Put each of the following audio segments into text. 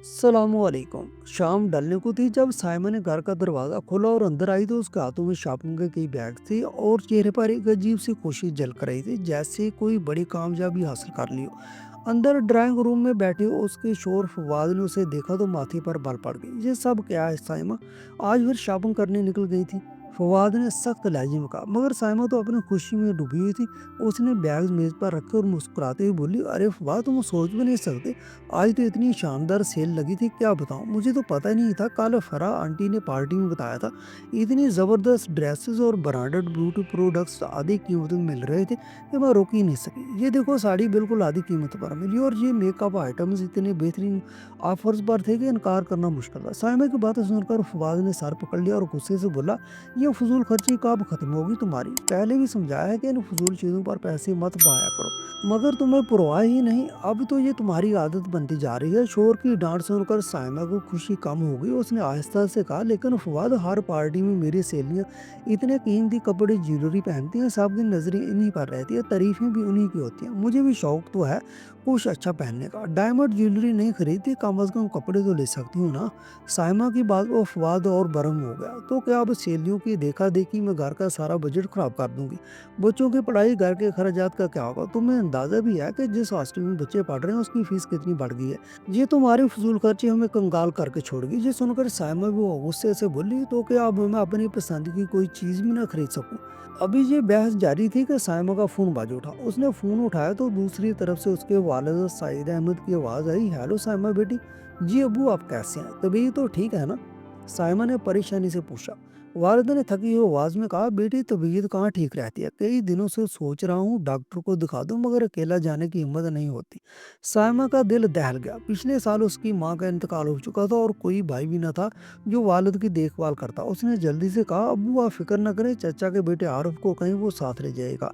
अस्सलामुअलैकुम। शाम ढलने को थी जब साइमा ने घर का दरवाज़ा खोला और अंदर आई तो उसके हाथों में शॉपिंग के कई बैग थे और चेहरे पर एक अजीब सी खुशी झलक रही थी, जैसे कोई बड़ी कामयाबी हासिल कर ली हो। अंदर ड्राइंग रूम में बैठे उसके शोर फवाद ने उसे देखा तो माथे पर बल पड़ गई। ये सब क्या है साइमा? आज फिर शॉपिंग करने निकल गई थी? फवाद ने सख्त लहजे में कहा, मगर साइमा तो अपनी खुशी में डूबी हुई थी। उसने बैग मेज पर रखे और मुस्कुराते हुए बोली, अरे फवाद, तुम सोच भी नहीं सकते, आज तो इतनी शानदार सेल लगी थी, क्या बताऊं, मुझे तो पता ही नहीं था। कल फरा आंटी ने पार्टी में बताया था, इतनी ज़बरदस्त ड्रेसेस और ब्रांडेड ब्यूटी प्रोडक्ट्स आधी कीमत में मिल रहे थे कि मैं रोक ही नहीं सकी। ये देखो, साड़ी बिल्कुल आधी कीमत पर मिली और ये मेकअप आइटम्स इतने बेहतरीन ऑफर्स पर थे कि इनकार करना मुश्किल था। साइमा की बातें सुनकर फवाद ने सर पकड़ लिया और गुस्से से बोला, ये फजूल खर्ची कब खत्म होगी तुम्हारी? पहले भी समझाया है कि इन फजूल चीज़ों पर पैसे मत बहाया करो, मगर तुम्हें परवाह ही नहीं। अब तो ये तुम्हारी आदत बनती जा रही है। शोर की डांट सुनकर साइमा को खुशी कम हो गई। उसने आहिस्ता से कहा, लेकिन फवाद, हर पार्टी में मेरी सहेलियां इतने कीमती कपड़े ज्वेलरी पहनती हैं, सबकी नजरें इन्हीं पर रहती है, तारीफें भी उन्हीं की होती हैं। मुझे भी शौक तो है कुछ अच्छा पहनने का। डायमंड ज्वेलरी नहीं खरीदती, कम अज कम कपड़े तो ले सकती हूँ ना। साइमा की बात को फवाद और बरम हो गया। तो क्या अब सहेलियों की देखा देखी में घर का सारा बजट खराब कर दूंगी? बच्चों की पढ़ाई, घर के खर्चात का क्या होगा? तुम्हें अंदाजा भी है कि जिस हॉस्टल में बच्चे पढ़ रहे हैं उसकी फीस कितनी बढ़ गई है? ये तुम्हारी फजूल खर्ची हमें कंगाल करके छोड़गी। ये सुनकर साइमा भी वो गुस्से से बोली, तो क्या अब मैं अपनी पसंद की कोई चीज भी ना खरीद सकूं? अभी ये बहस जारी थी कि साइमा का फोन बाज उठा। उसने फोन उठाया तो दूसरी तरफ से उसके वालिद सईद अहमद की आवाज आई, हेलो साइमा बेटी। जी अब्बू, आप कैसे हैं? तभी तो ठीक है ना? साइमा ने परेशानी से पूछा। वालिदा ने थकी हुई आवाज में कहा, बेटी तबीयत कहाँ ठीक रहती है, कई दिनों से सोच रहा हूँ डॉक्टर को दिखा दूं, मगर अकेला जाने की हिम्मत नहीं होती। साइमा का दिल दहल गया। पिछले साल उसकी माँ का इंतकाल हो चुका था और कोई भाई भी न था जो वालिद की देखभाल करता। उसने जल्दी से कहा, अब्बू आप फिक्र न करें, चचा के बेटे आरफ को कहीं वो साथ ले जाएगा,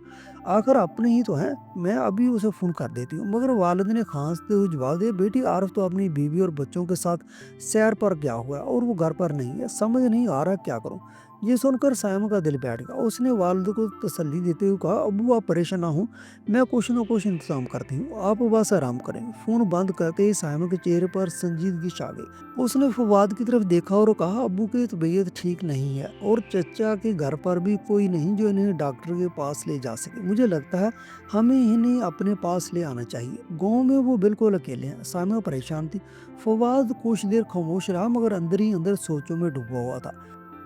आखिर अपने ही तो हैं, मैं अभी उसे फोन कर देती हूँ। मगर वालिद ने खांसते हुए जवाब दिया, बेटी आरफ तो अपनी बीवी और बच्चों के साथ सैर पर गया हुआ है और वो घर पर नहीं है, समझ नहीं आ रहा क्या करूं। ये सुनकर साइमा का दिल बैठ गया। उसने वालिद को तसल्ली देते हुए कहा, अब्बू आप परेशान ना हो, मैं कुछ ना कुछ इंतजाम करती हूँ, आप बस आराम करें। फोन बंद करते ही साइमा के चेहरे पर संजीदगी छा गई। उसने फवाद की तरफ देखा और कहा, अब्बू की तबीयत ठीक नहीं है और चचा के घर पर भी कोई नहीं जो इन्हें डॉक्टर के पास ले जा सके। मुझे लगता है हमें इन्हें अपने पास ले आना चाहिए, गाँव में वो बिल्कुल अकेले हैं। साइमा परेशान थी। फवाद कुछ देर खामोश रहा, मगर अंदर ही अंदर सोचों में डूबा हुआ था।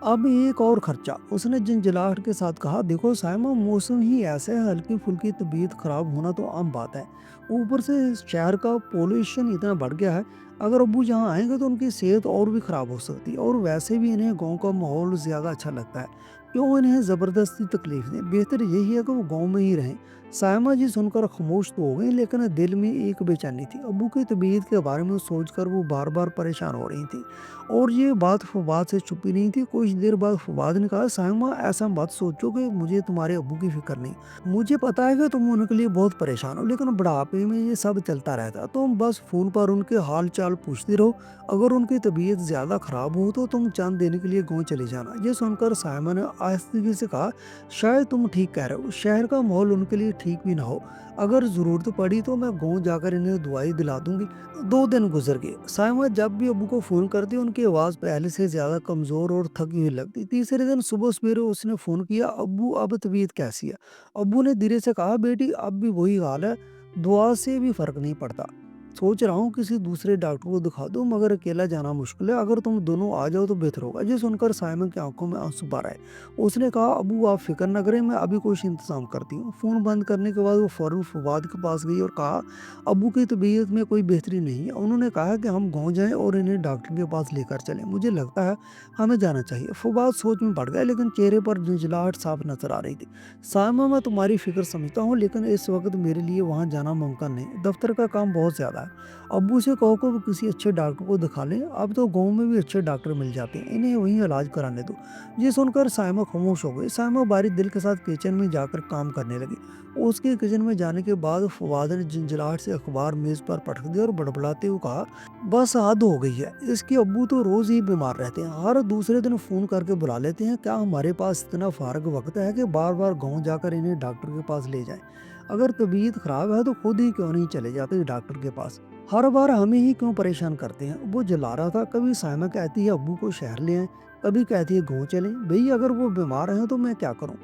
अब एक और खर्चा, उसने झंझलाहट के साथ कहा, देखो साइमा, मौसम ही ऐसा है, हल्की फुल्की तबीयत खराब होना तो आम बात है। ऊपर से शहर का पोल्यूशन इतना बढ़ गया है, अगर अब्बू यहाँ आएंगे तो उनकी सेहत और भी खराब हो सकती है, और वैसे भी इन्हें गांव का माहौल ज़्यादा अच्छा लगता है। क्यों इन्हें ज़बरदस्ती तकलीफ दें? बेहतर यही है कि वो गाँव में ही रहें। साइमा जी सुनकर खामोश तो हो गई, लेकिन दिल में एक बेचैनी थी। अब्बू की तबीयत के बारे में सोचकर वो बार बार परेशान हो रही थी। और ये बात फवाद से छुपी नहीं थी। कुछ देर बाद फवाद ने कहा, साइमा ऐसा मत सोचो कि मुझे तुम्हारे अब्बू की फिक्र नहीं। मुझे पता है कि तुम उनके लिए बहुत परेशान हो, लेकिन बुढ़ापे में ये सब चलता रहता है। तुम बस फोन पर उनके हाल चाल पूछती रहो। अगर उनकी तबीयत ज्यादा खराब हो तो तुम चंद देने के लिए गाँव चले जाना। ये सुनकर साइमा ने आहिस्ते से कहा, शायद तुम ठीक कह रहे हो, शहर का माहौल उनके लिए ठीक भी ना हो। अगर जरूरत पड़ी तो मैं गाँव जाकर इन्हें दवाई दिला दूंगी। 2 दिन गुजर गए। साइमा जब भी अब्बू को फोन करती उनकी आवाज पहले से ज्यादा कमजोर और थकी हुई लगती। तीसरे दिन सुबह सवेरे उसने फोन किया, अब्बू अब तबीयत कैसी है? अब्बू ने धीरे से कहा, बेटी अब भी वही हाल है, दुआ से भी फर्क नहीं पड़ता, सोच रहा हूँ किसी दूसरे डॉक्टर को दिखा दूं, मगर अकेला जाना मुश्किल है, अगर तुम दोनों आ जाओ तो बेहतर होगा। ये सुनकर साइमन की आंखों में आंसू भर आए। उसने कहा, अबू आप फिक्र न करें, मैं अभी कुछ इंतजाम करती हूँ। फोन बंद करने के बाद वो फौरन फवाद के पास गई और कहा, अबू की तबीयत में कोई बेहतरी नहीं है, उन्होंने कहा कि हम गाँव जाएं और इन्हें डॉक्टर के पास लेकर चलें, मुझे लगता है हमें जाना चाहिए। फवाद सोच में पड़ गया, लेकिन चेहरे पर झुंझलाहट साफ नजर आ रही थी। साइमा, मैं तुम्हारी फिक्र समझता हूँ, लेकिन इस वक्त मेरे लिए वहाँ जाना मुमकिन नहीं, दफ्तर का काम बहुत ज्यादा है। अब्बू से कहो कि वो किसी अच्छे डॉक्टर को दिखा लें, अब तो गांव में भी अच्छे डॉक्टर मिल जाते हैं, इन्हें वहीं इलाज कराने दो। ये सुनकर साइमा खामोश हो गई। साइमा बारी दिल के साथ किचन में जाकर काम करने लगी। उसके किचन में जाने के बाद फवाद ने झंझलाहट से अखबार मेज पर पटक दिया और बड़बड़ाते हुए कहा, बस हद हो गई है, इसके अब्बू तो रोज ही बीमार रहते हैं, हर दूसरे दिन फोन करके बुला लेते हैं, क्या हमारे पास इतना फारग वक्त है कि बार बार गाँव जाकर इन्हें डॉक्टर के पास ले जाएं? अगर तबीयत खराब है तो खुद ही क्यों नहीं चले जाते डॉक्टर के पास? हर बार हमें ही क्यों परेशान करते हैं। वो जला रहा था, कभी साइमा कहती है अब्बू को शहर ले आएं, कभी कहती है गाँव चलें। भई अगर वो बीमार हैं तो मैं क्या करूँ?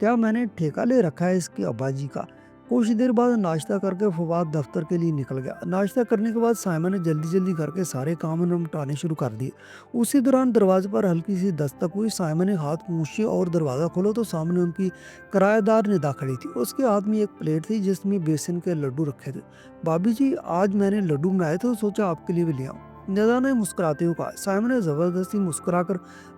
क्या मैंने ठेका ले रखा है इसके अब्बा जी का? कुछ देर बाद नाश्ता करके फवाद दफ्तर के लिए निकल गया। नाश्ता करने के बाद साइमा ने जल्दी जल्दी घर के सारे काम निपटाने शुरू कर दिए। उसी दौरान दरवाजे पर हल्की सी दस्तक हुई। साइमा ने हाथ पूछे और दरवाज़ा खोला तो सामने उनकी किराएदार निदा खड़ी थी। उसके हाथ में एक प्लेट थी जिसमें बेसन के लड्डू रखे थे। भाभी जी, आज मैंने लड्डू बनाए थे, सोचा आपके लिए भी ले आऊं। निदा ने मुस्कुराते हुए कहा। साइमन ने जबरदस्ती मुस्कुराकर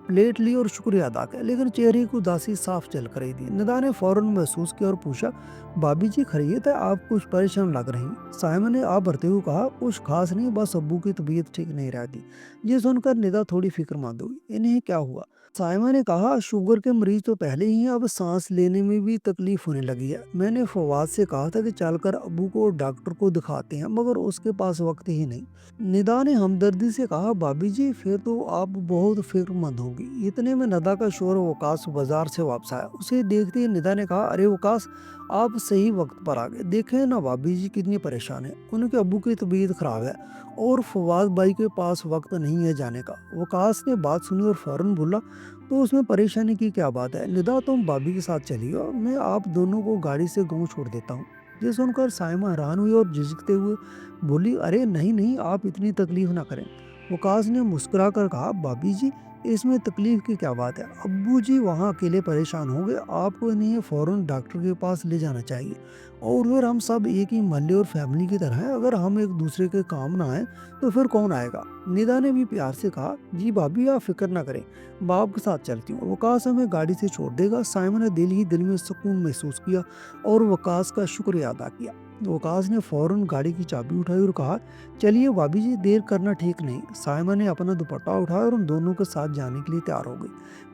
प्लेट ली और शुक्रिया अदा किया, लेकिन चेहरे की उदासी साफ झलक रही थी। निदा ने फौरन महसूस किया और पूछा, भाभी जी खैरियत है? आप कुछ परेशान लग रही हैं। साइमन ने आप भरते हुए कहा, कुछ खास नहीं, बस अब्बू की तबीयत ठीक नहीं रहती। ये सुनकर निदा थोड़ी फिक्रमंद हुई। इन्हें क्या हुआ? साइमा ने कहा, शुगर के मरीज तो पहले ही हैं, अब सांस लेने में भी तकलीफ होने लगी है। मैंने फवाद से कहा था कि चलकर अबू को डॉक्टर को दिखाते हैं, मगर उसके पास वक्त ही नहीं। निदा ने हमदर्दी से कहा, भाभी जी फिर तो आप बहुत फिक्रमंद होंगी। इतने में निदा का शोर वकास बाजार से वापस आया। उसे देखते ही निदा ने कहा, अरे वकास, आप सही वक्त पर आ गए। देखें ना भाभी जी कितनी परेशान है, उनके अबू की तबीयत खराब है और फवाद भाई के पास वक्त नहीं है जाने का। वकास ने बात सुनी और फौरन बोला, तो उसमें परेशानी की क्या बात है? निदा तुम भाभी के साथ चलिए, मैं आप दोनों को गाड़ी से गाँव छोड़ देता हूँ। ये सुनकर साइमा हैरान हुई और झिझकते हुए बोली, अरे नहीं नहीं, आप इतनी तकलीफ ना करें। वकास ने मुस्कुरा कर कहा, भाभी जी इसमें तकलीफ की क्या बात है? अब्बू जी वहाँ अकेले परेशान होंगे, आपको इन्हें फौरन डॉक्टर के पास ले जाना चाहिए। और फिर हम सब एक ही मोहल्ले और फैमिली की तरह हैं, अगर हम एक दूसरे के काम ना आए तो फिर कौन आएगा? निदा ने भी प्यार से कहा, जी भाभी आप फिक्र ना करें, बाप के साथ चलती हूँ, वकास हमें गाड़ी से छोड़ देगा। साइमन ने दिल ही दिल में सुकून महसूस किया और वकास का शुक्रिया अदा किया। वकास ने फौरन गाड़ी की चाबी उठाई और कहा, चलिए भाभी जी, देर करना ठीक नहीं। साइमन ने अपना दुपट्टा उठाया और उन दोनों के साथ जाने के लिए तैयार हो गई।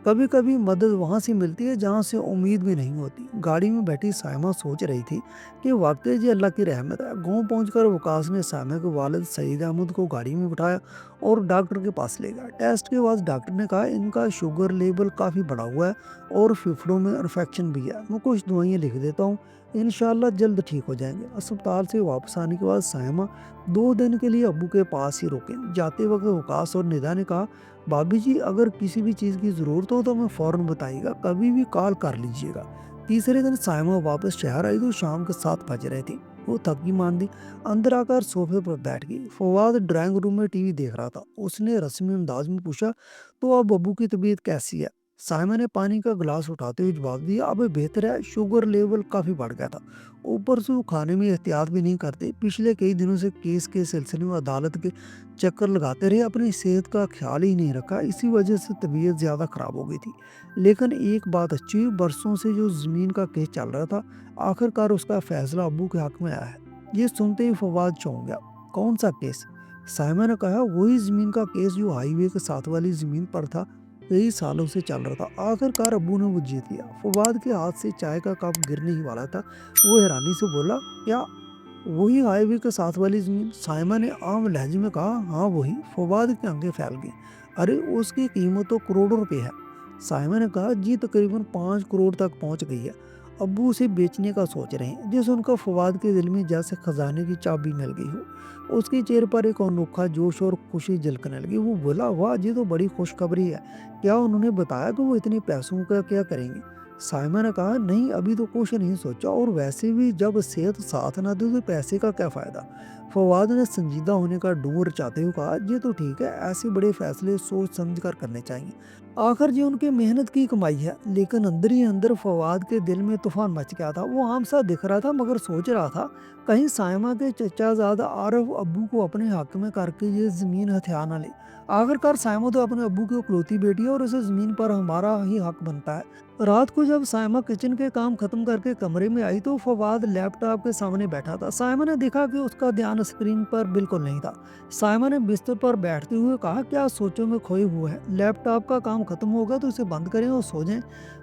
कभी कभी मदद वहाँ से मिलती है जहाँ से उम्मीद भी नहीं होती। गाड़ी में बैठी साइमा सोच रही थी कि वाकई जी अल्लाह की रहमत है। गाँव पहुंचकर वकास ने साइमा के वालिद सईद अहमद को गाड़ी में बिठाया और डॉक्टर के पास ले गया। टेस्ट के बाद डॉक्टर ने कहा, इनका शुगर लेवल काफ़ी बढ़ा हुआ है और फेफड़ों में इन्फेक्शन भी है। मैं कुछ दवाइयाँ लिख देता हूँ, इंशाल्लाह जल्द ठीक हो जाएंगे। अस्पताल से वापस आने के बाद साइमा 2 दिन के लिए अब्बू के पास ही रुके। जाते वक्त वकास और निदा ने कहा, भाभी जी अगर किसी भी चीज़ की ज़रूरत हो तो हमें फ़ौरन बताइएगा, कभी भी कॉल कर लीजिएगा। तीसरे दिन साइमा वापस शहर आई तो शाम के 7 बज रहे थे। वो थकी मांदी अंदर आकर सोफे पर बैठ गई। फवाद ड्राइंग रूम में टीवी देख रहा था। उसने रस्मी अंदाज में पूछा, तो अब अब्बू की तबीयत कैसी है? साइमा ने पानी का गिलास उठाते हुए जवाब दिया, अब बेहतर है, शुगर लेवल काफ़ी बढ़ गया था। ऊपर से वो खाने में एहतियात भी नहीं करते। पिछले कई दिनों से केस के सिलसिले में अदालत के चक्कर लगाते रहे, अपनी सेहत का ख्याल ही नहीं रखा। इसी वजह से तबीयत ज़्यादा ख़राब हो गई थी। लेकिन एक बात अच्छी हुई, बरसों से जो ज़मीन का केस चल रहा था, आखिरकार उसका फैसला अब्बू के हक में आया है। ये सुनते ही फवाद चौंक गया। कौन सा केस? साइमा ने कहा, वही ज़मीन का केस जो हाईवे के साथ वाली ज़मीन पर था, कई सालों से चल रहा था। आखिरकार अब्बू ने वो जीत लिया। फवाद के हाथ से चाय का कप गिरने ही वाला था। वो हैरानी से बोला, क्या वही हाईवे के साथ वाली जमीन? साइमा ने आम लहजे में कहा, हाँ वही। फवाद की आंखें फैल गई। अरे उसकी कीमत तो करोड़ों रुपए है। साइमा ने कहा, जी तकरीबन 5 करोड़ तक पहुंच गई है। अब्बू उसे बेचने का सोच रहे हैं। जिस उनका फवाद के दिल में जैसे खजाने की चाबी मिल गई हो। उसके चेहरे पर एक अनोखा जोश और खुशी झलकने लगी। वो बोला, वाह ये तो बड़ी खुशखबरी है। क्या उन्होंने बताया कि वो इतने पैसों का क्या करेंगे? साइमा ने कहा, नहीं अभी तो कुछ नहीं सोचा, और वैसे भी जब सेहत साथ ना दे तो पैसे का क्या फ़ायदा? फवाद ने संजीदा होने का ढोंग रचाते हुए कहा, ये तो ठीक है, ऐसे बड़े फैसले सोच समझ कर करने चाहिए। आखिर ये उनकी मेहनत की कमाई है। लेकिन अंदर ही अंदर फवाद के दिल में तूफान मच गया था। वो आम सा दिख रहा था, मगर सोच रहा था, कहीं साइमा के चचाजादा आरफ अब्बू को अपने हक में करके ये ज़मीन हथिया ना ले। आखिरकार साइमा तो अपने अब्बू की इकलौती बेटी है और उसे ज़मीन पर हमारा ही हक बनता है। रात को जब साइमा किचन के काम खत्म करके कमरे में आई तो फवाद लैपटॉप के सामने बैठा था। साइमा ने देखा कि उसका ध्यान स्क्रीन पर बिल्कुल नहीं था। साइमा ने बिस्तर पर बैठते हुए कहा, क्या सोचों में खोए हुए हैं? लैपटॉप का काम खत्म होगा तो इसे बंद करें और सो जाएं।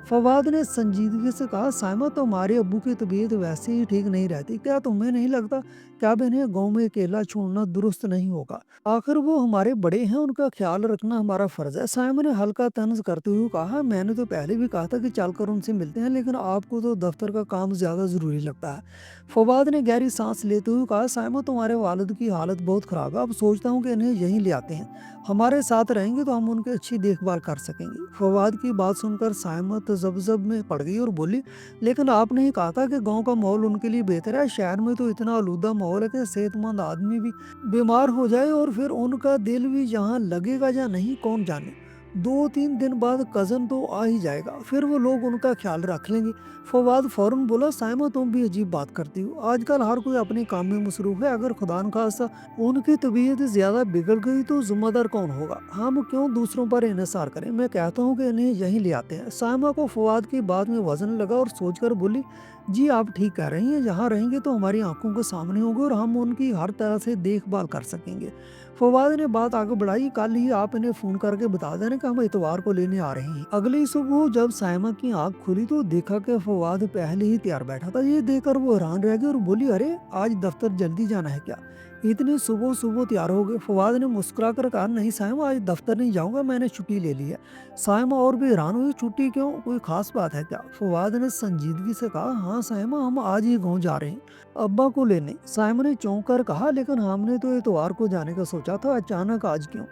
फवाद ने संजीदगी से कहा, साइमा तुम्हारे अब्बू की तबीयत वैसे ही ठीक नहीं रहती, क्या तुम्हें नहीं लगता कि अब इन्हें गाँव में अकेला छोड़ना दुरुस्त नहीं होगा? आखिर वो हमारे बड़े हैं, उनका ख्याल रखना हमारा फर्ज है। साइमन ने हल्का तंज करते हुए कहा, मैंने तो पहले भी कहा था कि चलकर उनसे मिलते हैं, लेकिन आपको तो दफ्तर का काम ज्यादा जरूरी लगता है। फवाद ने गहरी सांस लेते हुए कहा, साइमन तुम्हारे वालिद की हालत बहुत ख़राब है, अब सोचता हूँ कि इन्हें यहीं ले आते हैं, हमारे साथ रहेंगे तो हम उनकी अच्छी देखभाल कर सकेंगे। फवाद की बात सुनकर साइमा तजब्जब में पड़ गई और बोली, लेकिन आपने ही कहा था कि गांव का माहौल उनके लिए बेहतर है, शहर में तो इतना आलूदा माहौल है कि सेहतमंद आदमी भी बीमार हो जाए और फिर उनका दिल भी यहाँ लगेगा या नहीं कौन जाने। 2-3 दिन बाद कज़न तो आ ही जाएगा, फिर वो लोग उनका ख्याल रख लेंगे। फवाद फौरन बोला, साइमा तुम भी अजीब बात करती हो, आजकल हर कोई अपने काम में मसरूफ़ है, अगर खुदा न खास्ता उनकी तबीयत ज़्यादा बिगड़ गई तो ज़िम्मेदार कौन होगा? हम क्यों दूसरों पर इन्हिसार करें? मैं कहता हूँ कि इन्हें यहीं ले आते हैं। साइमा को फवाद की बात में वज़न लगा और सोचकर बोली, जी आप ठीक कह रही हैं, यहाँ रहेंगे तो हमारी आंखों के सामने होंगे और हम उनकी हर तरह से देखभाल कर सकेंगे। फवाद ने बात आगे बढ़ाई, कल ही आप इन्हें फ़ोन करके बता देना कि हम इतवार को लेने आ रहे हैं। अगली सुबह जब साइमा की आंख खुली तो देखा कि फवाद पहले ही तैयार बैठा था। ये देखकर वो हैरान रह गई और बोली, अरे आज दफ्तर जल्दी जाना है क्या? इतनी सुबह सुबह तैयार हो गए? फवाद ने मुस्कुरा कर कहा, नहीं साइमा, आज दफ्तर नहीं जाऊंगा, मैंने छुट्टी ले ली है। साइमा और भी हैरान हुई, छुट्टी क्यों, कोई खास बात है क्या? फवाद ने संजीदगी से कहा, हाँ साइमा, हम आज ही गाँव जा रहे हैं अब्बा को लेने। साइमा ने चौंक कर कहा, लेकिन हमने तो इतवार को जाने का सोचा था, अचानक आज क्यों?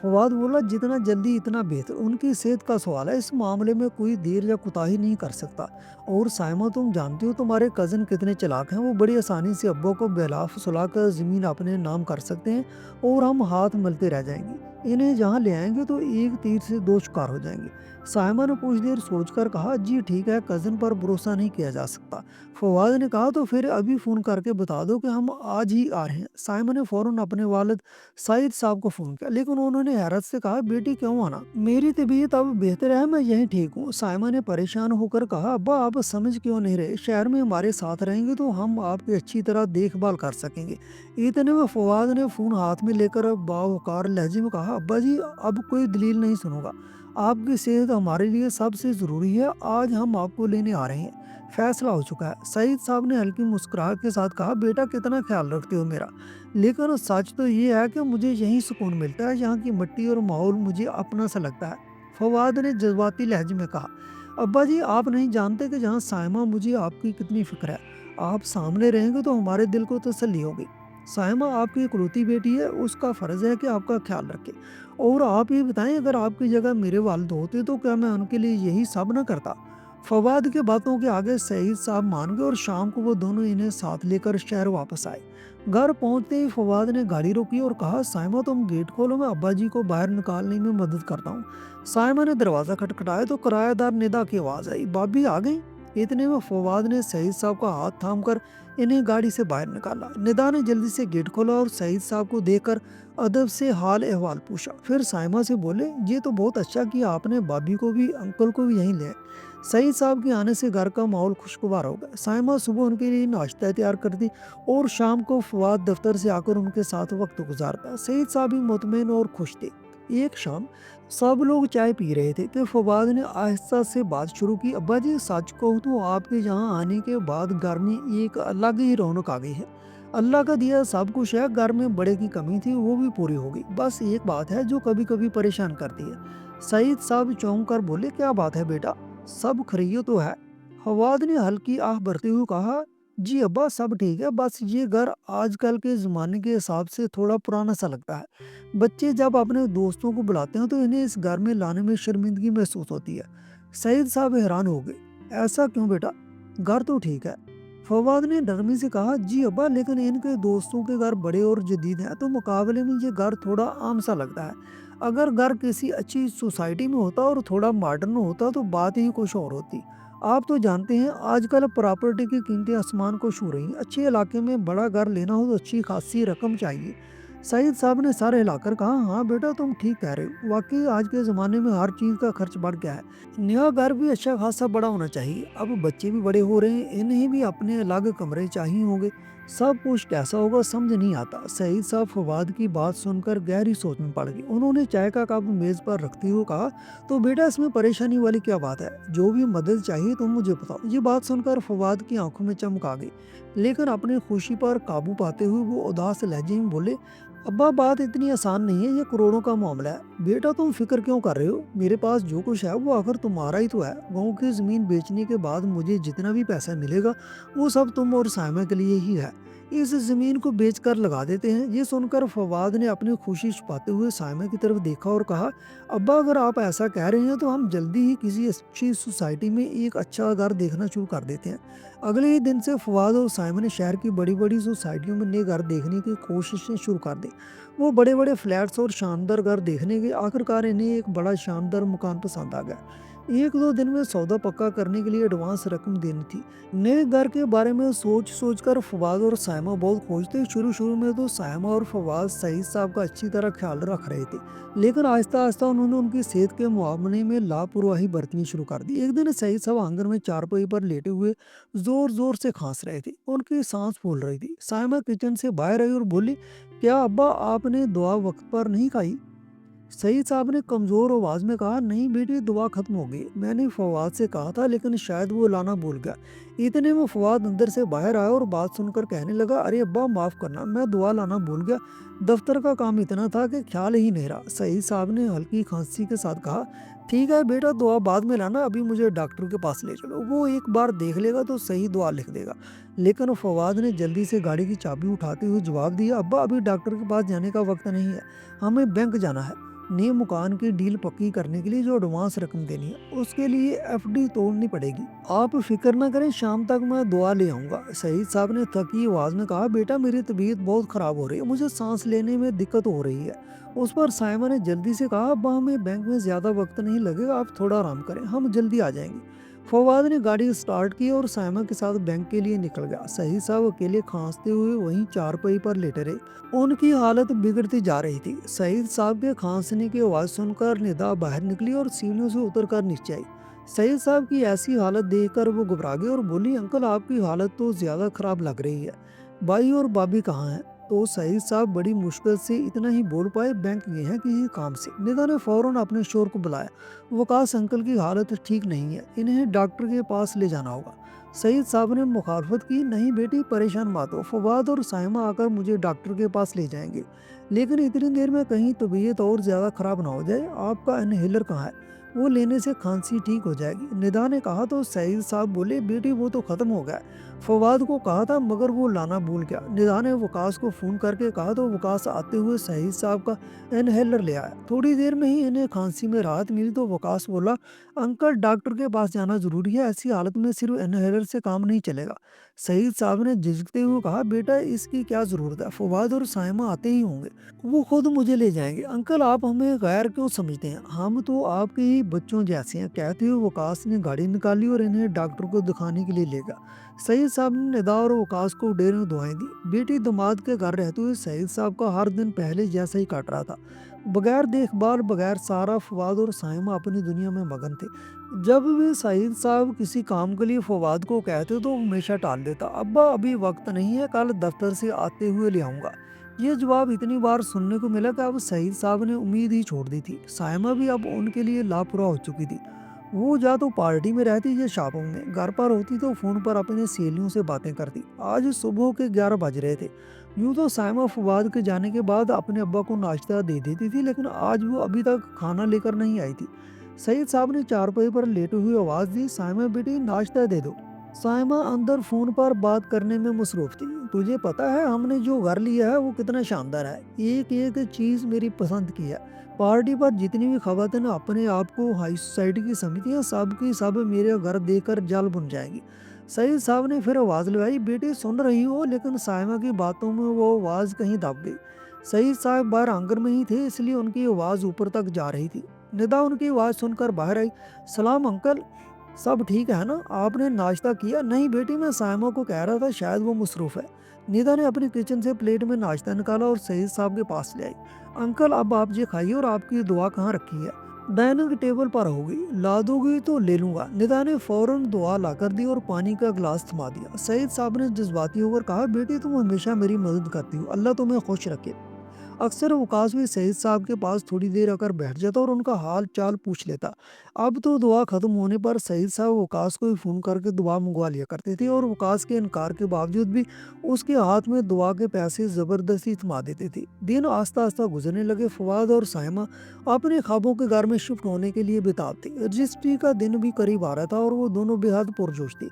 फवाद बोला, जितना जल्दी इतना बेहतर, उनकी सेहत का सवाल है, इस मामले में कोई देर या कुताही नहीं कर सकता। और साइमा तुम जानती हो तुम्हारे कज़न कितने चालाक हैं, वो बड़ी आसानी से अब्बा को बहला फुसला कर ज़मीन अपने नाम कर सकते हैं और हम हाथ मलते रह जाएंगे। इन्हें जहाँ ले आएंगे तो एक तीर से दो शिकार हो जाएंगे। साइमा ने कुछ देर सोचकर कहा, जी ठीक है, कज़न पर भरोसा नहीं किया जा सकता। फवाद ने कहा, तो फिर अभी फ़ोन करके बता दो कि हम आज ही आ रहे हैं। साइमा ने फ़ौरन अपने वालिद सईद साहब को फ़ोन किया, लेकिन उन्होंने हैरत से कहा, बेटी क्यों आना, मेरी तबीयत अब बेहतर है, मैं यहीं ठीक हूँ। साइमा ने परेशान होकर कहा, अब्बा आप समझ क्यों नहीं रहे, शहर में हमारे साथ रहेंगे तो हम आपकी अच्छी तरह देखभाल कर सकेंगे। इतने में फवाद ने फ़ोन हाथ में लेकर बावकार लहजे में कहा, अब्बा जी अब कोई दलील नहीं सुनूंगा, आपकी सेहत हमारे लिए सबसे ज़रूरी है, आज हम आपको लेने आ रहे हैं, फैसला हो चुका है। सईद साहब ने हल्की मुस्कुराहट के साथ कहा, बेटा कितना ख्याल रखते हो मेरा, लेकिन सच तो ये है कि मुझे यहीं सुकून मिलता है, यहाँ की मिट्टी और माहौल मुझे अपना सा लगता है। फवाद ने जज्बाती लहजे में कहा, अब्बा जी आप नहीं जानते कि जहाँ साइमा, मुझे आपकी कितनी फिक्र है, आप सामने रहेंगे तो हमारे दिल को तसल्ली होगी। साइमा आपकी इकलौती बेटी है, उसका फ़र्ज़ है कि आपका ख्याल रखे। और आप ये बताएं, अगर आपकी जगह मेरे वालिद होते तो क्या मैं उनके लिए यही सब न करता? फवाद के बातों के आगे सईद साहब मान गए और शाम को वो दोनों इन्हें साथ लेकर शहर वापस आए। घर पहुंचते ही फवाद ने गाड़ी रोकी और कहा, साइमा तुम गेट खोलो, मैं अब्बा जी को बाहर निकालने में मदद करता हूँ। साइमा ने दरवाज़ा खटखटाया तो किराएदार निदा की आवाज़ आई, भाभी आ गई। इतने में फवाद ने सईद साहब का हाथ थामकर इन्हें गाड़ी से बाहर निकाला। निदा ने जल्दी से गेट खोला और सईद साहब को देखकर अदब से हाल अहवाल पूछा, फिर साइमा से बोले, ये तो बहुत अच्छा किया आपने, भाभी को भी अंकल को भी यहीं ले आए। सईद साहब के आने से घर का माहौल खुशगवार हो गया। साइमा सुबह उनके लिए नाश्ता तैयार करती और शाम को फवाद दफ्तर से आकर उनके साथ वक्त गुजारता। सईद साहब भी मुतमईन और खुश थे। एक शाम सब लोग चाय पी रहे थे कि फवाद ने आहिस्ता से बात शुरू की, अब्बा जी सच कहूँ तो आपके यहाँ आने के बाद घर में एक अलग ही रौनक आ गई है, अल्लाह का दिया सब कुछ है, घर में बड़े की कमी थी वो भी पूरी हो गई, बस एक बात है जो कभी कभी परेशान करती है। सईद साहब चौंक कर बोले, क्या बात है बेटा, सब खरीयो तो है? फवाद ने हल्की आह भरते हुए कहा, जी अब्बा सब ठीक है, बस ये घर आजकल के ज़माने के हिसाब से थोड़ा पुराना सा लगता है। बच्चे जब अपने दोस्तों को बुलाते हैं तो इन्हें इस घर में लाने में शर्मिंदगी महसूस होती है। सईद साहब हैरान हो गए, ऐसा क्यों बेटा, घर तो ठीक है। फवाद ने नरमी से कहा, जी अब्बा लेकिन इनके दोस्तों के घर बड़े और जदीद हैं तो मुकाबले में ये घर थोड़ा आम सा लगता है। अगर घर किसी अच्छी सोसाइटी में होता और थोड़ा मॉडर्न होता तो बात ही कुछ और होती। आप तो जानते हैं आजकल प्रॉपर्टी की कीमतें आसमान को छू रही हैं, अच्छे इलाके में बड़ा घर लेना हो तो अच्छी खासी रकम चाहिए। सईद साहब ने सर हिलाकर कहा, हाँ बेटा तुम ठीक कह रहे हो, वाकई आज के ज़माने में हर चीज़ का खर्च बढ़ गया है, नया घर भी अच्छा खासा बड़ा होना चाहिए, अब बच्चे भी बड़े हो रहे हैं, इन्हें भी अपने अलग कमरे चाहिए होंगे, सब कुछ कैसा होगा समझ नहीं आता। सईद साहब फवाद की बात सुनकर गहरी सोच में पड़ गए। उन्होंने चाय का कप मेज़ पर रखते हुए कहा, तो बेटा इसमें परेशानी वाली क्या बात है, जो भी मदद चाहिए तुम मुझे बताओ। ये बात सुनकर फवाद की आंखों में चमक आ गई, लेकिन अपनी खुशी पर काबू पाते हुए वो उदास लहजे में बोले, अब्बा बात इतनी आसान नहीं है, ये करोड़ों का मामला है। बेटा तुम फिक्र क्यों कर रहे हो, मेरे पास जो कुछ है वो आखिर तुम्हारा ही तो है। गाँव की ज़मीन बेचने के बाद मुझे जितना भी पैसा मिलेगा वो सब तुम और साइमा के लिए ही है। इस ज़मीन को बेच कर लगा देते हैं। ये सुनकर फवाद ने अपनी खुशी छुपाते हुए साइमा की तरफ देखा और कहा, अब्बा अगर आप ऐसा कह रहे हैं तो हम जल्दी ही किसी अच्छी सोसाइटी में एक अच्छा घर देखना शुरू कर देते हैं। अगले ही दिन से फवाद और साइमा ने शहर की बड़ी-बड़ी सोसाइटियों में नए घर देखने की कोशिशें शुरू कर दी। वो बड़े-बड़े फ्लैट्स और शानदार घर देखने के आखिरकार इन्हें एक बड़ा शानदार मकान पसंद आ गया। 1-2 दिन में सौदा पक्का करने के लिए एडवांस रकम देनी थी। नए घर के बारे में सोच कर फवाद और साइमा बहुत खुश थे। शुरू-शुरू में तो साइमा और फवाद सईद साहब का अच्छी तरह ख्याल रख रहे थे, लेकिन आहिस्ता-आहिस्ता उन्होंने उनकी सेहत के मामले में लापरवाही बरतनी शुरू कर दी। एक दिन सईद साहब आंगन में चारपाई पर लेटे हुए ज़ोर-ज़ोर से खांस रहे थे। उनकी सांस फूल रही थी। साइमा किचन से बाहर आई और बोली, क्या अब्बा आपने दुआ वक्त पर नहीं खाई? सईद साहब ने कमज़ोर आवाज़ में कहा, नहीं बेटी दुआ ख़त्म हो गई। मैंने फवाद से कहा था लेकिन शायद वो लाना भूल गया। इतने में फवाद अंदर से बाहर आया और बात सुनकर कहने लगा, अरे अब्बा माफ़ करना, मैं दुआ लाना भूल गया। दफ्तर का काम इतना था कि ख्याल ही नहीं रहा। सईद साहब ने हल्की खांसी के साथ कहा, ठीक है बेटा दुआ बाद में लाना, अभी मुझे डॉक्टर के पास ले चलो, वो एक बार देख लेगा तो सही दुआ लिख देगा। लेकिन फवाद ने जल्दी से गाड़ी की चाबी उठाते हुए जवाब दिया, अब्बा अभी डॉक्टर के पास जाने का वक्त नहीं है, हमें बैंक जाना है। नए मकान की डील पक्की करने के लिए जो एडवांस रकम देनी है उसके लिए एफडी तोड़नी पड़ेगी। आप फिक्र ना करें, शाम तक मैं दुआ ले आऊंगा। सईद साहब ने थकी आवाज में कहा, बेटा मेरी तबीयत बहुत खराब हो रही है, मुझे सांस लेने में दिक्कत हो रही है। उस पर साइमा ने जल्दी से कहा, अब्बा हमें बैंक में ज्यादा वक्त नहीं लगेगा, आप थोड़ा आराम करें, हम जल्दी आ जाएंगे। फवाद ने गाड़ी स्टार्ट की और साइमा के साथ बैंक के लिए निकल गया। सईद साहब अकेले खांसते हुए वहीं चारपाई पर लेटे रहे। उनकी हालत बिगड़ती जा रही थी। सईद साहब के खांसने की आवाज़ सुनकर निदा बाहर निकली और सीढ़ियों से उतरकर नीचे आई। सईद साहब की ऐसी हालत देखकर वो घबरा गई और बोली, अंकल आपकी हालत तो ज़्यादा खराब लग रही है, भाई और भाभी कहाँ हैं? तो सईद साहब बड़ी मुश्किल से इतना ही बोल पाए, बैंक गए हैं किसी काम से। निदा ने फौरन अपने शोर को बुलाया, वकास अंकल की हालत ठीक नहीं है, इन्हें डॉक्टर के पास ले जाना होगा। सईद साहब ने मुखालफत की, नहीं बेटी परेशान मत हो, फवाद और साइमा आकर मुझे डॉक्टर के पास ले जाएंगे, लेकिन इतनी देर में कहीं तबीयत और ज़्यादा ख़राब ना हो जाए। आपका इनहेलर कहाँ है? वो लेने से खांसी ठीक हो जाएगी। निदा ने कहा तो सईद साहब बोले, बेटी वो तो ख़त्म हो गया है, फवाद को कहा था मगर वो लाना भूल गया। निदा ने वकास को फ़ोन करके कहा तो वकास आते हुए सईद साहब का इनहेलर ले आया। थोड़ी देर में ही इन्हें खांसी में राहत मिली तो वकास बोला, अंकल डॉक्टर के पास जाना ज़रूरी है, ऐसी हालत में सिर्फ इनहेलर से काम नहीं चलेगा। सईद साहब ने झिझकते हुए कहा, बेटा इसकी क्या ज़रूरत है, फवाद और साइमा आते ही होंगे, वो खुद मुझे ले जाएंगे। अंकल आप हमें गैर क्यों समझते हैं, हम तो आपके ही बच्चों जैसे हैं। कहते हुए वकास ने गाड़ी निकाली और इन्हें डॉक्टर को दिखाने के लिए ले गया। सईद साहब ने निदा और वकास को ढेर में दुआएं दी। बेटी दामाद के घर रहते हुए सईद साहब का हर दिन पहले जैसा ही काट रहा था, बगैर देखभाल बगैर सहारा। फवाद और साइमा अपनी दुनिया में मगन थे। जब भी सईद साहब किसी काम के लिए फवाद को कहते तो वो हमेशा टाल देता, अब्बा अभी वक्त नहीं है, कल दफ्तर से आते हुए ले आऊंगा। ये जवाब इतनी बार सुनने को मिला कि अब सईद साहब ने उम्मीद ही छोड़ दी थी। साइमा भी अब उनके लिए लापरवाह हो चुकी थी। वो या तो पार्टी में रहती या शॉपिंग में, घर पर होती तो फोन पर अपने सहेलियों से बातें करती। आज सुबह के 11 बज रहे थे। यूं तो साइमा फवाद के जाने के बाद अपने अब्बा को नाश्ता दे देती थी, लेकिन आज वो अभी तक खाना लेकर नहीं आई थी। सईद साहब ने चारपाई पर लेटे हुए आवाज दी, साइमा बेटी नाश्ता दे दो। साइमा अंदर फोन पर बात करने में मसरूफ थी। तुझे पता है हमने जो घर लिया है वो कितना शानदार है, एक एक चीज मेरी पसंद की है। पार्टी पर जितनी भी खवातीन अपने आप को हाई सोसाइटी की समझती हैं, सब की सब मेरे घर देखकर जल बुन जाएंगी। सईद साहब ने फिर आवाज लगाई, बेटी सुन रही हो? लेकिन साइमा की बातों में वो आवाज कहीं दब गई। सईद साहब बाहर आंगन में ही थे, इसलिए उनकी आवाज ऊपर तक जा रही थी। निदा उनकी आवाज सुनकर बाहर आई, सलाम अंकल, सब ठीक है ना, आपने नाश्ता किया? नहीं बेटी, मैं साइमा को कह रहा था शायद वो मसरूफ है। निदा ने अपनी किचन से प्लेट में नाश्ता निकाला और सईद साहब के पास ले आई। अंकल अब आप ये खाइए, और आपकी दुआ कहाँ रखी है? डाइनिंग टेबल पर होगी, ला दोगी तो ले लूंगा। निदा ने फौरन दुआ लाकर दी और पानी का गिलास थमा दिया। सईद साहब ने जज्बाती होकर कहा, बेटी तुम हमेशा मेरी मदद करती हो, अल्लाह तुम्हें खुश रखे। अक्सर वकास भी सईद साहब के पास थोड़ी देर आकर बैठ जाता और उनका हाल चाल पूछ लेता। अब तो दुआ खत्म होने पर सईद साहब वकास को ही फोन करके दुआ मंगवा लिया करते थे और वकास के इनकार के बावजूद भी उसके हाथ में दुआ के पैसे जबरदस्ती थमा देते थे। दिन आस्ता आस्ता गुजरने लगे। फवाद और साइमा अपने ख्वाबों के घर में शिफ्ट होने के लिए बेताब थे। रजिस्ट्री का दिन भी करीब आ रहा था और वो दोनों बेहद पुरजोश थे।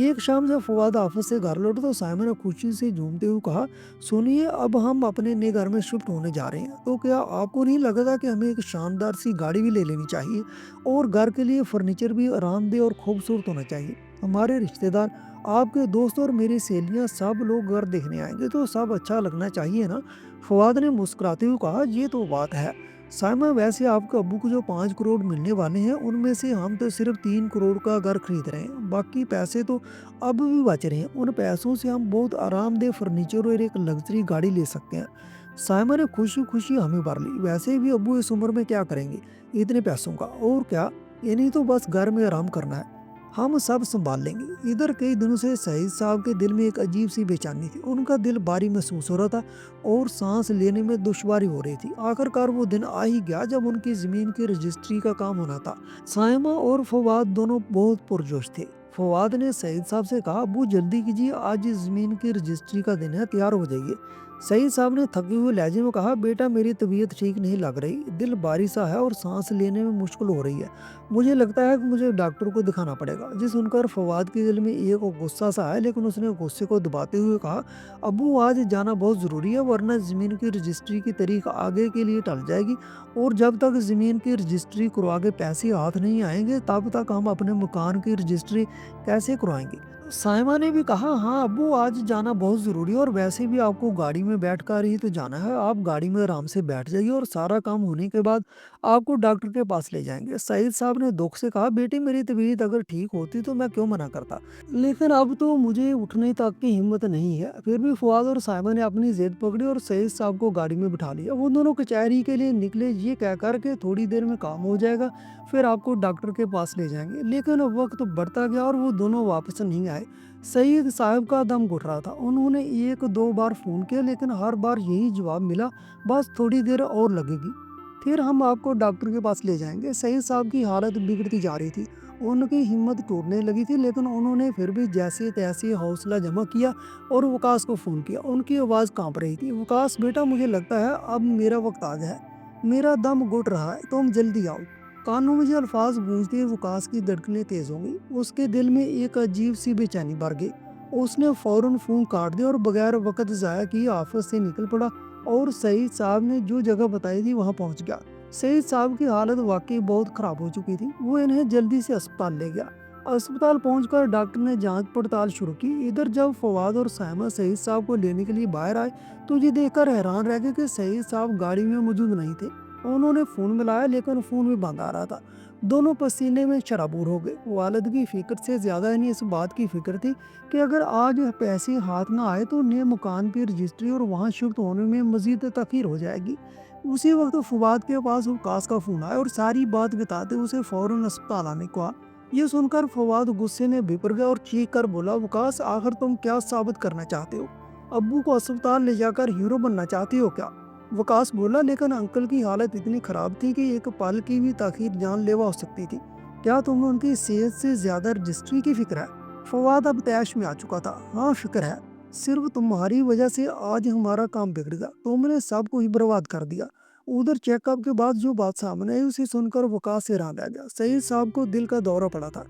एक शाम जब फवाद ऑफिस से घर लौटा तो साइमा ने खुशी से झूमते हुए कहा, सुनिए, अब हम अपने नए घर में शिफ्ट होने जा रहे हैं, तो क्या आपको नहीं लगता कि हमें एक शानदार सी गाड़ी भी ले लेनी चाहिए और घर के लिए फर्नीचर भी आरामदेह और खूबसूरत होना चाहिए। हमारे रिश्तेदार, आपके दोस्त और मेरी सहेलियां सब लोग घर देखने आएंगे तो सब अच्छा लगना चाहिए ना। फवाद ने मुस्कुराते हुए कहा, ये तो बात है साइमा, वैसे आपके अब्बू को जो 5 करोड़ मिलने वाले हैं उनमें से हम तो सिर्फ 3 करोड़ का घर खरीद रहे हैं, बाकी पैसे तो अब भी बच रहे हैं। उन पैसों से हम बहुत आरामदेह फर्नीचर और एक लग्जरी गाड़ी ले सकते हैं। साइमा ने खुशी खुशी हमें भर ली। वैसे भी अब्बू इस उम्र में क्या करेंगे इतने पैसों का, और क्या, इन्हीं तो बस घर में आराम करना है, हम सब संभाल लेंगे। इधर कई दिनों से सईद साहब के दिल में एक अजीब सी बेचैनी थी। उनका दिल भारी महसूस हो रहा था और सांस लेने में दुश्वारी हो रही थी। आखिरकार वो दिन आ ही गया जब उनकी जमीन की रजिस्ट्री का काम होना था। साइमा और फवाद दोनों बहुत पुरजोश थे। फवाद ने सईद साहब से कहा, अबू जल्दी कीजिए, आज इस जमीन की रजिस्ट्री का दिन है, तैयार हो जाइए। सईद साहब ने थके हुए लहजे में कहा, बेटा मेरी तबीयत ठीक नहीं लग रही, दिल भारी सा है और सांस लेने में मुश्किल हो रही है, मुझे लगता है कि मुझे डॉक्टर को दिखाना पड़ेगा। जी सुनकर फवाद के दिल में एक गुस्सा सा आया, लेकिन उसने गुस्से को दबाते हुए कहा, अबू आज जाना बहुत ज़रूरी है, वरना ज़मीन की रजिस्ट्री की तारीख आगे के लिए टल जाएगी और जब तक ज़मीन की रजिस्ट्री करवा के पैसे हाथ नहीं आएंगे तब तक हम अपने मकान की रजिस्ट्री कैसे करवाएंगे। साइमा ने भी कहा, हाँ अब्बू आज जाना बहुत ज़रूरी है और वैसे भी आपको गाड़ी में बैठ कर ही तो जाना है, आप गाड़ी में आराम से बैठ जाइए और सारा काम होने के बाद आपको डॉक्टर के पास ले जाएंगे। सईद साहब ने दुख से कहा, बेटी मेरी तबीयत अगर ठीक होती तो मैं क्यों मना करता, लेकिन अब तो मुझे उठने तक की हिम्मत नहीं है। फिर भी फवाद और साइमा ने अपनी जिद पकड़ी और सईद साहब को गाड़ी में बिठा लिया। वो दोनों कचहरी के लिए निकले, ये कहकर के थोड़ी देर में काम हो जाएगा, फिर आपको डॉक्टर के पास ले जाएंगे। लेकिन वक्त बढ़ता गया और वो दोनों वापस नहीं आए। सईद साहब का दम घुट रहा था। उन्होंने 1-2 बार फ़ोन किया, लेकिन हर बार यही जवाब मिला, बस थोड़ी देर और लगेगी, फिर हम आपको डॉक्टर के पास ले जाएंगे। सईद साहब की हालत बिगड़ती जा रही थी, उनकी हिम्मत टूटने लगी थी, लेकिन उन्होंने फिर भी जैसे तैसे हौसला जमा किया और वकास को फ़ोन किया। उनकी आवाज़ कांप रही थी, वकास बेटा मुझे लगता है अब मेरा वक्त आ गया है, मेरा दम घुट रहा है, तुम जल्दी आओ। कानों में जो अल्फाज गूंजते ही वकास की धड़कनें तेज हो गई। उसके दिल में एक अजीब सी बेचैनी भर गई। उसने फौरन फोन काट दिया और बगैर वक्त ज़ाया किए ऑफिस से निकल पड़ा और सईद साहब ने जो जगह बताई थी वहां पहुंच गया। सईद साहब की हालत वाकई बहुत खराब हो चुकी थी। वो इन्हें जल्दी से अस्पताल ले गया। अस्पताल पहुंचकर डॉक्टर ने जांच पड़ताल शुरू की। इधर जब फवाद और साइमा सईद साहब को लेने के लिए बाहर आए तो ये देखकर हैरान रह गए कि सईद साहब गाड़ी में मौजूद नहीं थे। उन्होंने फ़ोन मिलाया, लेकिन फ़ोन भी बंद आ रहा था। दोनों पसीने में शराबूर हो गए। वालिद की फ़िक्र से ज़्यादा इन्हें इस बात की फ़िक्र थी कि अगर आज पैसे हाथ ना आए तो नए मकान की रजिस्ट्री और वहाँ शिफ्ट होने में मज़ीद तख़ीर हो जाएगी। उसी वक्त फवाद के पास वकास का फ़ोन आया और सारी बात बताते उसे फ़ौरन अस्पताल आने को कहा। ये सुनकर फवाद गुस्से में बिपर गया और चीख कर बोला, वकास आखिर तुम क्या साबित करना चाहते हो? अब्बू को अस्पताल ले जाकर हीरो बनना चाहते हो क्या? वकास बोला, लेकिन अंकल की हालत इतनी खराब थी कि एक पल की भी ताखीर जानलेवा हो सकती थी। क्या तुम्हें उनकी सेहत से ज्यादा रजिस्ट्री की फिक्र है? फवाद अब तैश में आ चुका था। हाँ फिक्र है, सिर्फ तुम्हारी वजह से आज हमारा काम बिगड़ गया, तुमने सब को ही बर्बाद कर दिया। उधर चेकअप के बाद जो बात सामने आई उसे सुनकर वकास हैरान रह गया। सईद साहब को दिल का दौरा पड़ा था।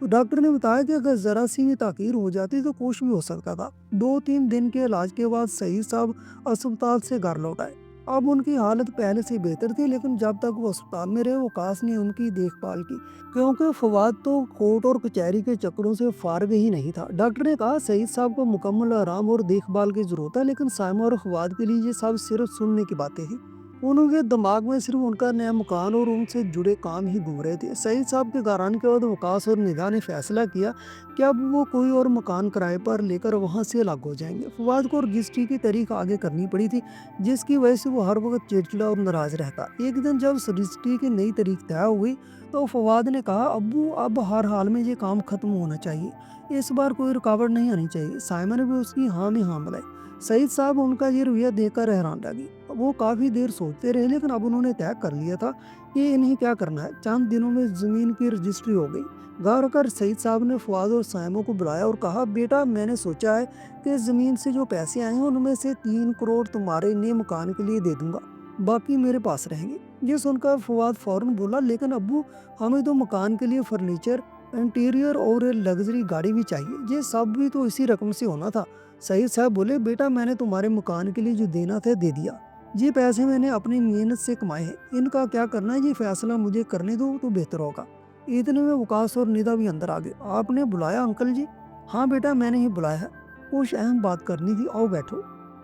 डॉक्टर ने बताया कि अगर जरा सी भी ताखीर हो जाती तो कुछ भी हो सकता था। 2-3 दिन के इलाज के बाद सईद साहब अस्पताल से घर लौट आए। अब उनकी हालत पहले से बेहतर थी, लेकिन जब तक वो अस्पताल में रहे वकास ने उनकी देखभाल की, क्योंकि फवाद तो कोर्ट और कचहरी के चक्करों से फारग ही नहीं था। डॉक्टर ने कहा, सईद साहब को मुकम्मल आराम और देखभाल की जरूरत है, लेकिन साइमा और फवाद के लिए ये सब सिर्फ सुनने की बातें थी। उनके दिमाग में सिर्फ उनका नया मकान और उनसे जुड़े काम ही घूम रहे थे। सईद साहब के घर आने के बाद वकास और निदा ने फैसला किया कि अब वो कोई और मकान किराए पर लेकर वहां से अलग हो जाएंगे। फवाद को रजिस्ट्री की तारीख आगे करनी पड़ी थी, जिसकी वजह से वो हर वक्त चिड़चिड़ा और नाराज रहता। एक दिन जब रजिस्ट्री की नई तारीख तय हुई तो फवाद ने कहा, अब्बू अब हर हाल में ये काम खत्म होना चाहिए, इस बार कोई रुकावट नहीं आनी चाहिए। साइमा ने भी उसकी हाँ में हाँ मिलाई। सईद साहब उनका ये रवैया देखकर हैरान रह गए। वो काफ़ी देर सोचते रहे, लेकिन अब उन्होंने तय कर लिया था कि इन्हें क्या करना है। चंद दिनों में ज़मीन की रजिस्ट्री हो गई। घर आकर सईद साहब ने फवाद और साइमों को बुलाया और कहा, बेटा मैंने सोचा है कि ज़मीन से जो पैसे आए हैं उनमें से 3 करोड़ तुम्हारे नए मकान के लिए दे दूंगा, बाकी मेरे पास रहेंगे। ये सुनकर फवाद फौरन बोला, लेकिन अब्बू हमें तो मकान के लिए फर्नीचर, इंटीरियर और लग्जरी गाड़ी भी चाहिए, ये सब भी तो इसी रकम से होना था। सईद साहब बोले, बेटा मैंने तुम्हारे मकान के लिए जो देना था दे दिया। ये पैसे मैंने अपनी मेहनत से कमाए हैं, इनका क्या करना है ये फैसला मुझे करने दो तो बेहतर होगा। इतने में वकास और निदा भी अंदर आ गए। आपने बुलाया अंकल जी? हाँ बेटा मैंने ही बुलाया है, कुछ अहम बात करनी थी, आओ बैठो।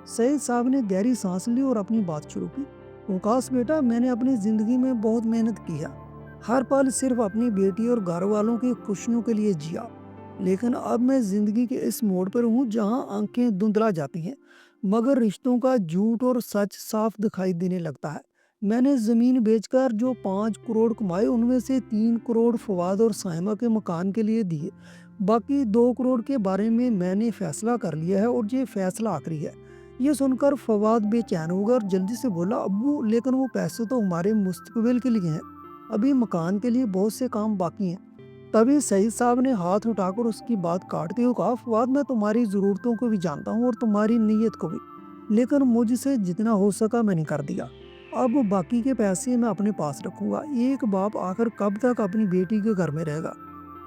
सईद साहब ने गहरी सांस ली और अपनी बात शुरू की। वकास बेटा, मैंने अपनी ज़िंदगी में बहुत मेहनत की है, हर पल सिर्फ अपनी बेटी और घर वालों की खुशियों के लिए जिया। लेकिन अब मैं ज़िंदगी के इस मोड़ पर हूँ जहाँ आंखें धुंधला जाती हैं, मगर रिश्तों का झूठ और सच साफ दिखाई देने लगता है। मैंने ज़मीन बेचकर जो 5 करोड़ कमाए उनमें से 3 करोड़ फवाद और साइमा के मकान के लिए दिए, बाकी 2 करोड़ के बारे में मैंने फैसला कर लिया है और ये फैसला आखिरी है। ये सुनकर फवाद बेचैन हो गया और जल्दी से बोला, अब्बू लेकिन वो पैसे तो हमारे मुस्तकबिल के लिए हैं, अभी मकान के लिए बहुत से काम बाकी हैं। तभी सईद साहब ने हाथ उठाकर उसकी बात काटते हुए कहा, फवाद मैं तुम्हारी ज़रूरतों को भी जानता हूँ और तुम्हारी नीयत को भी, लेकिन मुझसे जितना हो सका मैंने कर दिया। अब बाकी के पैसे मैं अपने पास रखूंगा। एक बाप आखिर कब तक अपनी बेटी के घर में रहेगा?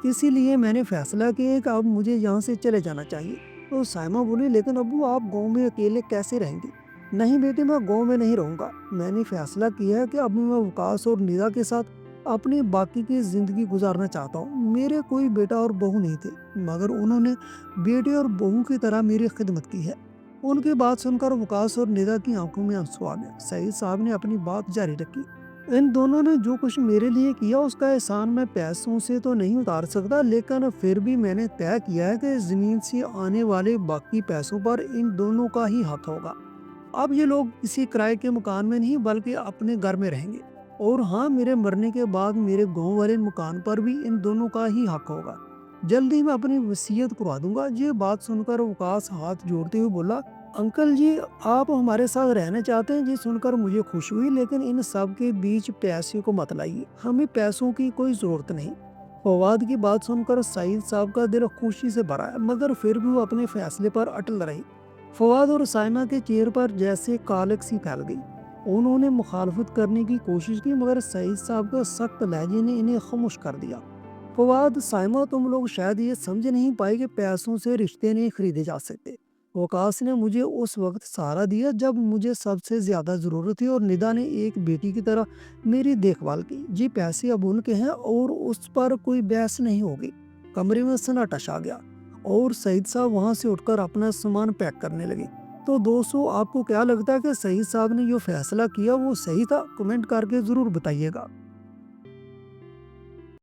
इसीलिए मैंने फैसला किया है कि अब मुझे यहाँ से चले जाना चाहिए। तो साइमा बोली, लेकिन अब्बू आप गांव में अकेले कैसे रहेंगे? नहीं बेटी, मैं गांव में नहीं रहूँगा। मैंने फैसला किया है कि अब मैं वकास और निदा के साथ अपनी बाकी की ज़िंदगी गुजारना चाहता हूँ। मेरे कोई बेटा और बहू नहीं थे, मगर उन्होंने बेटे और बहू की तरह मेरी खिदमत की है। उनकी बात सुनकर वकास और निदा की आंखों में आंसू आ गए। सईद साहब ने अपनी बात जारी रखी, इन दोनों ने जो कुछ मेरे लिए किया उसका एहसान मैं पैसों से तो नहीं उतार सकता, लेकिन फिर भी मैंने तय किया है कि ज़मीन से आने वाले बाकी पैसों पर इन दोनों का ही हक होगा। अब ये लोग किसी किराए के मकान में नहीं बल्कि अपने घर में रहेंगे, और हाँ, मेरे मरने के बाद मेरे गांव वाले मकान पर भी इन दोनों का ही हक होगा। जल्दी मैं अपनी वसीयत करवा दूंगा। ये बात सुनकर वकास हाथ जोड़ते हुए बोला, अंकल जी आप हमारे साथ रहना चाहते हैं? ये सुनकर मुझे खुशी हुई, लेकिन इन सब के बीच पैसे को मत लाइए, हमें पैसों की कोई ज़रूरत नहीं। फवाद की बात सुनकर सईद साहब का दिल खुशी से भरा, मगर फिर भी वो अपने फैसले पर अटल रहे। फवाद और साइमा के चेहरे पर जैसे कालक सी फैल गई। उन्होंने मुखालफत करने की कोशिश की, मगर सईद साहब का सख्त लहजे ने इन्हें खामोश कर दिया। फवाद, साइमा, तुम लोग शायद ये समझ नहीं पाए कि पैसों से रिश्ते नहीं खरीदे जा सकते। वकास ने मुझे उस वक्त सहारा दिया जब मुझे सबसे ज़्यादा ज़रूरत थी, और निदा ने एक बेटी की तरह मेरी देखभाल की। ये पैसे अब उनके हैं और उस पर कोई बहस नहीं होगी। कमरे में सन्नाटा छा गया और सईद साहब वहाँ से उठकर अपना सामान पैक करने लगे। तो दोस्तों, आपको क्या लगता है कि सईद साहब ने जो फैसला किया वो सही था? कमेंट करके ज़रूर बताइएगा।